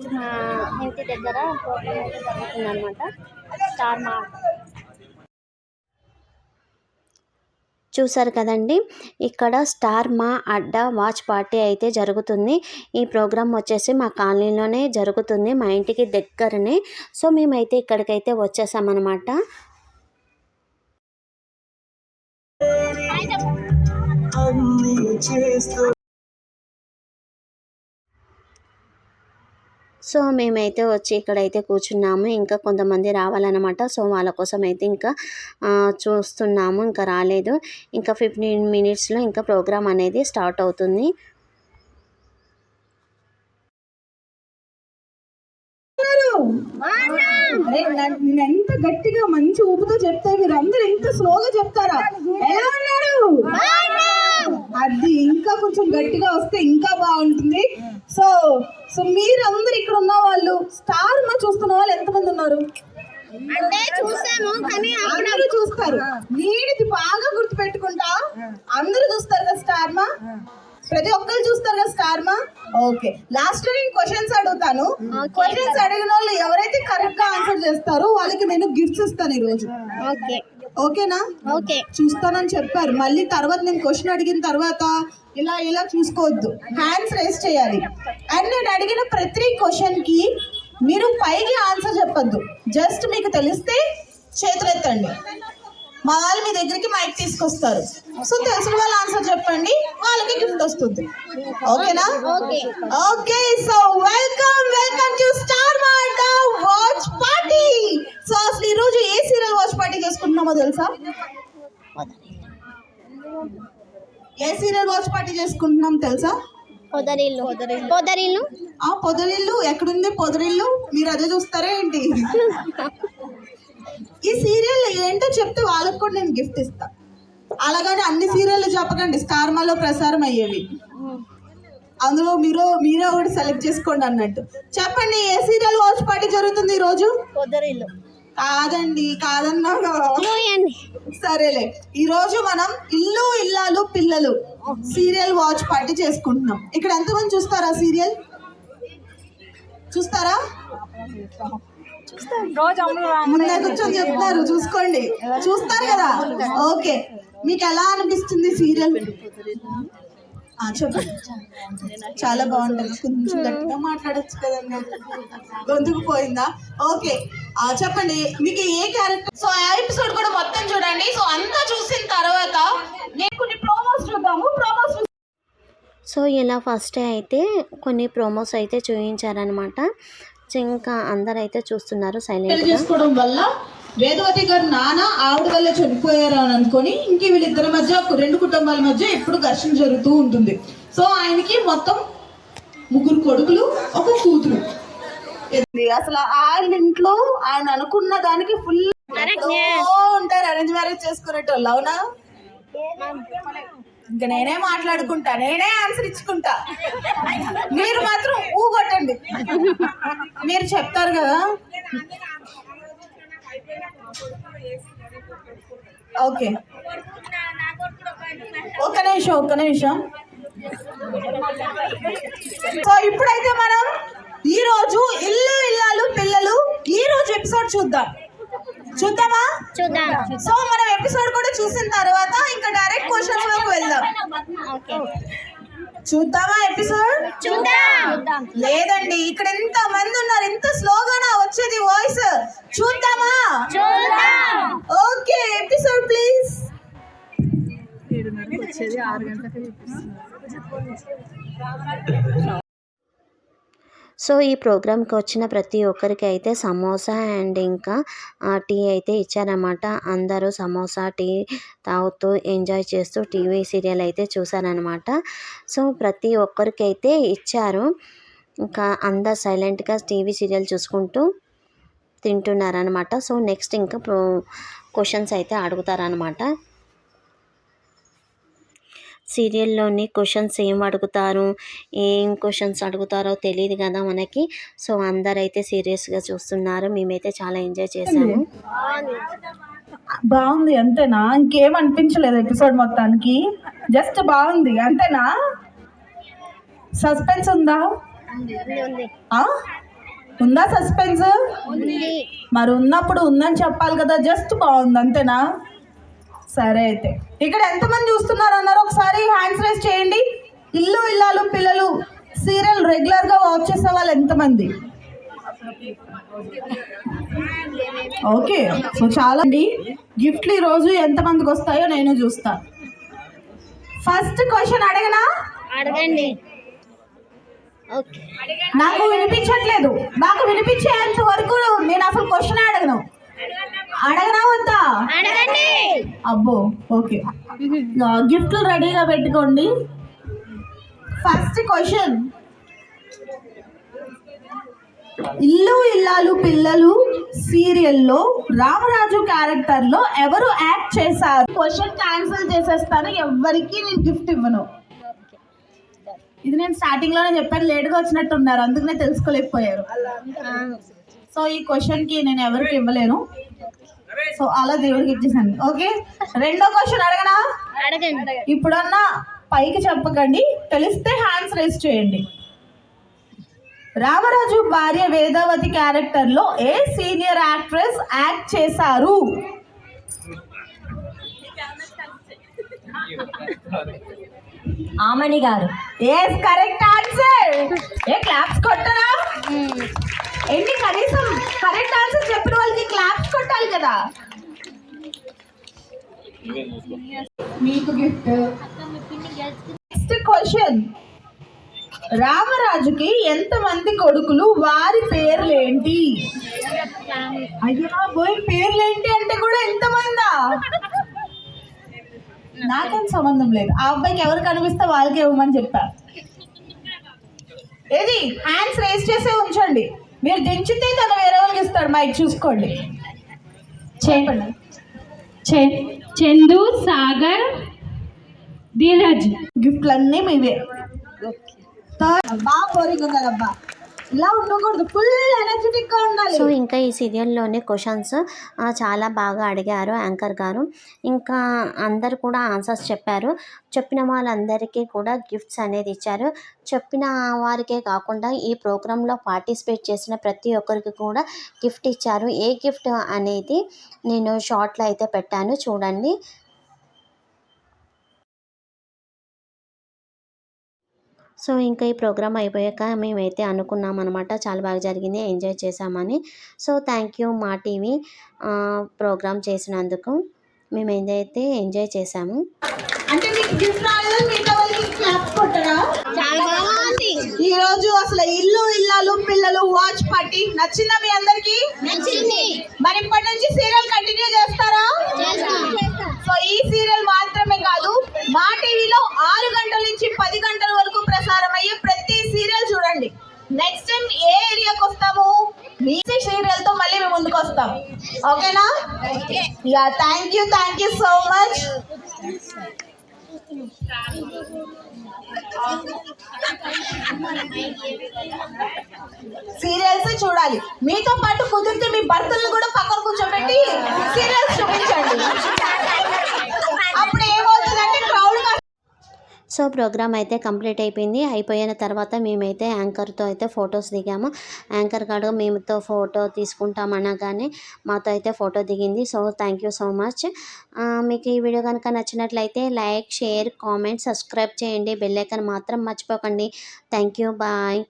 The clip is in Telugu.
ఈరోజు మా ఇంటి దగ్గర ప్రోగ్రామ్ అయితే జరుగుతుందన్నమాట. స్టార్ మా చూసారు కదండి, ఇక్కడ స్టార్ మా అడ్డా వాచ్ పార్టీ అయితే జరుగుతుంది. ఈ ప్రోగ్రాం వచ్చేసి మా కాలనీలోనే జరుగుతుంది, మా ఇంటికి దగ్గరనే. సో మేమైతే ఇక్కడికైతే వచ్చేసామన్నమాట. సో మేమైతే వచ్చి ఇక్కడైతే కూర్చున్నాము. ఇంకా కొంతమంది రావాలన్నమాట. సో వాళ్ళ కోసం అయితే ఇంకా చూస్తున్నాము, ఇంకా రాలేదు. ఇంకా 15 మినిట్స్లో ఇంకా ప్రోగ్రామ్ అనేది స్టార్ట్ అవుతుంది. ఎంత గట్టిగా మంచి ఊపుతో చెప్తే మీరు అందరు ఇంత స్లోగా చెప్తారా? ఎలా ఉన్నారు? అది ఇంకా కొంచెం గట్టిగా వస్తే ఇంకా బాగుంటుంది. సో సో మీరందరు ఇక్కడ ఉన్న వాళ్ళు స్టార్ మా చూస్తున్న వాళ్ళు ఎంతమంది ఉన్నారు? అంటే చూసాము కానీ అందరూ చూస్తారు. వీడిది బాగా గుర్తు పెట్టుకుంటా, అందరూ చూస్తారు కదా స్టార్ మా, ప్రతి ఒక్కరు చూస్తారు కదా స్టార్ మా. ఓకే, లాస్ట్ లో నేను క్వశ్చన్స్ అడుగుతాను. క్వశ్చన్స్ అడిగిన వాళ్ళు ఎవరైతే కరెక్ట్ గా ఆన్సర్ చేస్తారో వాళ్ళకి నేను గిఫ్ట్స్ ఇస్తాను ఈ రోజు. ఓకేనా? ఓకే, చూస్తానని చెప్పారు. మళ్ళీ తర్వాత నేను క్వశ్చన్ అడిగిన తర్వాత ఇలా ఇలా చూసుకోవద్దు, హ్యాండ్స్ రేస్ చేయాలి. అండ్ నేను అడిగిన ప్రతి క్వశ్చన్ కి మీరు పైకి ఆన్సర్ చెప్పొద్దు, జస్ట్ మీకు తెలిస్తే చేతులు ఎత్తండి. మా వాళ్ళు మీ దగ్గరికి మైక్ తీసుకొస్తారు. సో తెలిసిన వాళ్ళు ఆన్సర్ చెప్పండి, వాళ్ళకి గిఫ్ట్ వస్తుంది. ఓకేనా? Okay, so welcome to star మా అడ్డా వాచ్ పార్టీ. సో అసలు ఈ రోజు ఏ సీరియల్ వాచ్ పార్టీ చేసుకుంటున్నామో తెలుసా? ఏ సీరియల్ వాచ్ పార్టీ చేసుకుంటున్నాం తెలుసా? పొదరిల్లు. పొదరిల్లు ఎక్కడుంది? పొదరిల్లు మీరు అదే చూస్తారా ఏంటి? ఈ సీరియల్ ఏంటో చెప్తే వాళ్ళకి కూడా నేను గిఫ్ట్ ఇస్తా. అలాగని అన్ని సీరియల్ చెప్పకండి, స్టార్ మాలో ప్రసారం అయ్యేవి. అందులో మీరే ఒకటి సెలెక్ట్ చేసుకోండి అన్నట్టు. చెప్పండి, ఏ సీరియల్ వాచ్ పార్టీ జరుగుతుంది ఈ రోజు? పొదరిల్లు. కాదండి, కాదన్నా. సరేలే, ఈ రోజు మనం ఇల్లు ఇల్లాలు పిల్లలు సీరియల్ వాచ్ పార్టీ చేసుకుంటున్నాం. ఇక్కడ ఎంతమంది చూస్తారా సీరియల్? చూస్తారా? ముందే కూర్చొని చెప్తున్నారు, చూసుకోండి. చూస్తారు కదా? ఓకే, మీకు ఎలా అనిపిస్తుంది సీరియల్? చెప్పండి. చాలా బాగుంటుంది. కొంచెం గట్టిగా మాట్లాడచ్చు కదండి, గొంతుకు పోయిందా? ఓకే, చెప్పండి మీకు ఏ క్యారెక్టర్. సో ఆ ఎపిసోడ్ కూడా మొత్తం చూడండి. సో అంతా చూసిన తర్వాత నేను కొన్ని ప్రోమోస్ చూద్దాము. సో ఇలా ఫస్ట్ అయితే కొన్ని ప్రోమోస్ అయితే చూపించారనమాట. ఇంకా అందరైతే చూస్తున్నారు సైలెంట్ చేసుకోవడం వల్ల వేదవతి గారు నాన్న ఆవిడ వల్ల చనిపోయారు అని అనుకొని ఇంక వీళ్ళిద్దరి మధ్య రెండు కుటుంబాల మధ్య ఎప్పుడు ఘర్షణ జరుగుతూ ఉంటుంది. సో ఆయనకి మొత్తం 3 కొడుకులు, 1 కూతురు. అసలు ఆయన ఇంట్లో ఆయన అనుకున్న దానికి ఫుల్ ఉంటారు. అరేంజ్ మ్యారేజ్ చేసుకునేటోళ్ళు, అవునా? ఇంకా నేనే మాట్లాడుకుంటా, నేనే ఆన్సర్ ఇచ్చుకుంటా, మీరు మాత్రం కొట్టండి. మీరు చెప్తారు కదా. ఓకే, ఒక్క నిమిషం. సో ఇప్పుడైతే మనం ఈ రోజు ఇల్లు ఇల్లాలు పిల్లలు ఈ రోజు ఎపిసోడ్ చూద్దామా? సో మనం ఎపిసోడ్ కూడా చూసిన తర్వాత ఇంకా డైరెక్ట్ క్వశ్చన్స్ లోకి వెళ్దాం. చూద్దామా ఎపిసోడ్? లేదండి, ఇక్కడ ఎంత మంది ఉన్నారు, ఎంత స్లోగానా వచ్చేది వాయిస్. చూద్దామా? Okay, episode please. సో ఈ ప్రోగ్రామ్కి వచ్చిన ప్రతి ఒక్కరికి అయితే సమోసా అండ్ ఇంకా టీ అయితే ఇచ్చారన్నమాట. అందరూ సమోసా టీ తాగుతూ ఎంజాయ్ చేస్తూ టీవీ సీరియల్ అయితే చూసారనమాట. సో ప్రతి ఒక్కరికి అయితే ఇచ్చారు. ఇంకా అందరు సైలెంట్గా టీవీ సీరియల్ చూసుకుంటూ తింటున్నారనమాట. సో నెక్స్ట్ ఇంకా క్వశ్చన్స్ అయితే అడుగుతారనమాట. సీరియల్లోని క్వశ్చన్స్ ఏం క్వశ్చన్స్ అడుగుతారో తెలియదు కదా మనకి. సో అందరైతే సీరియస్గా చూస్తున్నారు, మేమైతే చాలా ఎంజాయ్ చేసాము. బాగుంది అంతేనా? ఇంకేం అనిపించలేదు ఎపిసోడ్ మొత్తానికి? జస్ట్ బాగుంది అంతేనా? సస్పెన్స్ ఉందా? ఉందా సస్పెన్స్? మరి ఉన్నప్పుడు ఉందని చెప్పాలి కదా, జస్ట్ బాగుంది అంతేనా? సరే అయితే ఇక్కడ ఎంతమంది చూస్తున్నారు అన్నారు ఒకసారి హ్యాండ్స్ రైజ్ చేయండి. ఇల్లు ఇల్లాలు పిల్లలు సీరియల్ రెగ్యులర్గా వాచ్ చేసే వాళ్ళు ఎంతమంది? ఓకే, సో చాలా అండి. గిఫ్ట్లు ఈరోజు ఎంతమందికి వస్తాయో నేను చూస్తా. ఫస్ట్ క్వశ్చన్ అడగండి. నాకు వినిపించట్లేదు. నాకు వినిపించేంత వరకు నేను అసలు క్వశ్చన్ అడగనా వద్దా? అబ్బో, ఓకే. గిఫ్ట్లు రెడీగా పెట్టుకోండి. ఫస్ట్ క్వశ్చన్, ఇల్లు ఇల్లాలు పిల్లలు సీరియల్లో రామరాజు క్యారెక్టర్లో ఎవరు యాక్ట్ చేశారు? క్వశ్చన్ క్యాన్సిల్ చేసేస్తాను, ఎవరికి నేను గిఫ్ట్ ఇవ్వను. ఇది నేను స్టార్టింగ్లోనే చెప్పాను, లేట్గా వచ్చినట్టున్నారు, అందుకనే తెలుసుకోలేకపోయారు. సో ఈ క్వశ్చన్కి నేను ఎవరికి ఇవ్వలేను, సో అలా దేవుడికి ఇచ్చేసాను. ఓకే, రెండో క్వశ్చన్ అడగండి. ఇప్పుడన్నా పైకి చెప్పకండి, తెలిస్తే హ్యాండ్స్ రైజ్ చేయండి. రామరాజు భార్య వేదావతి క్యారెక్టర్లో ఏ సీనియర్ యాక్ట్రెస్ యాక్ట్ చేశారు? ఆమని గారు. Yes, correct answer. ఏ క్లాప్స్ కొట్టరా? ఏంటి, కనీసం కరెక్ట్ ఆన్సర్ చెప్పిన వాళ్ళకి క్లాప్స్ కొట్టాలి కదా. మీకు గిఫ్ట్. నెక్స్ట్ క్వశ్చన్, రామరాజుకి ఎంతమంది కొడుకులు, వారి పేర్లేంటి? అయ్యా పోయి, పేర్లేంటి అంటే కూడా ఎంతమందా? నాకేం సంబంధం లేదు, ఆ అబ్బాయికి ఎవరు కనిపిస్తే వాళ్ళకి ఇవ్వమని చెప్పా. ఏది హ్యాండ్స్ రేస్ చేసే ఉంచండి, మీరు దించితే తను వేరే వాళ్ళకి ఇస్తాడు. మైక్ చూసుకోండి, చెప్పండి. చందు, సాగర్, ధీరజ్. గిఫ్ట్లన్నీ మీవే. బాగా బోరింగ్ ఉంది కదబ్బా, ఇలా ఉండకూడదు, ఫుల్ ఎనర్జెటిక్గా ఉండాలి. సో ఇంకా ఈ సీరియల్లోని క్వశ్చన్స్ చాలా బాగా అడిగారు యాంకర్ గారు. ఇంకా అందరు కూడా ఆన్సర్స్ చెప్పారు. చెప్పిన వాళ్ళందరికీ కూడా గిఫ్ట్స్ అనేది ఇచ్చారు. చెప్పిన వారికే కాకుండా ఈ ప్రోగ్రాంలో పార్టిసిపేట్ చేసిన ప్రతి ఒక్కరికి కూడా గిఫ్ట్ ఇచ్చారు. ఏ గిఫ్ట్ అనేది నేను షార్ట్లో అయితే పెట్టాను, చూడండి. సో ఇంకా ఈ ప్రోగ్రామ్ అయిపోయాక మేమైతే అనుకున్నాం అనమాట, చాలా బాగా జరిగింది, ఎంజాయ్ చేసామని. సో థ్యాంక్ యూ మా టీవీ ప్రోగ్రామ్ చేసినందుకు. మేము అయితే ఎంజాయ్ చేసాము. అంటే మీకు గిఫ్ట్ రాలేదు, మిగతా వాళ్ళకి క్లాప్స్ కొట్టరా? ఈ రోజు అసలు ఇల్లు ఇల్లాలు పిల్లలు వాచ్ పార్టీ నచ్చిందా మీ అందరికి? మరి ఇప్పటి నుంచి సీరియల్ కంటిన్యూ చేస్తారా? సో ఈ సీరియల్ మాత్రమే కాదు, మా టీవీలో 6 గంటల నుంచి 10 గంటల వరకు ప్రసారం అయ్యే ప్రతి సీరియల్ చూడండి. నెక్స్ట్ టైం ఏ ఏరియాకి వస్తాము, మీ సీరియల్ తో మళ్ళీ మేము ముందుకు వస్తాం. ఓకేనా? Yeah, thank you so much. Serials చూడాలి, మీతో పాటు కుదిరితే మీ భర్తలను కూడా పక్కన కూర్చోబెట్టి సీరియల్స్ చూపించండి. అప్పుడు ఏమవుతుందంటే క్రౌడ్. సో ప్రోగ్రామ్ అయితే కంప్లీట్ అయిపోయింది. అయిపోయిన తర్వాత మేమైతే యాంకర్తో అయితే ఫొటోస్ దిగాము. యాంకర్ గారు మేముతో ఫోటో తీసుకుంటామనగానే మాతో అయితే ఫోటో దిగింది. So thank you so much. మీకు ఈ వీడియో కనుక నచ్చినట్లయితే లైక్, షేర్, కామెంట్, సబ్స్క్రైబ్ చేయండి. బెల్ ఐకాన్ మాత్రం మర్చిపోకండి. Thank you, bye.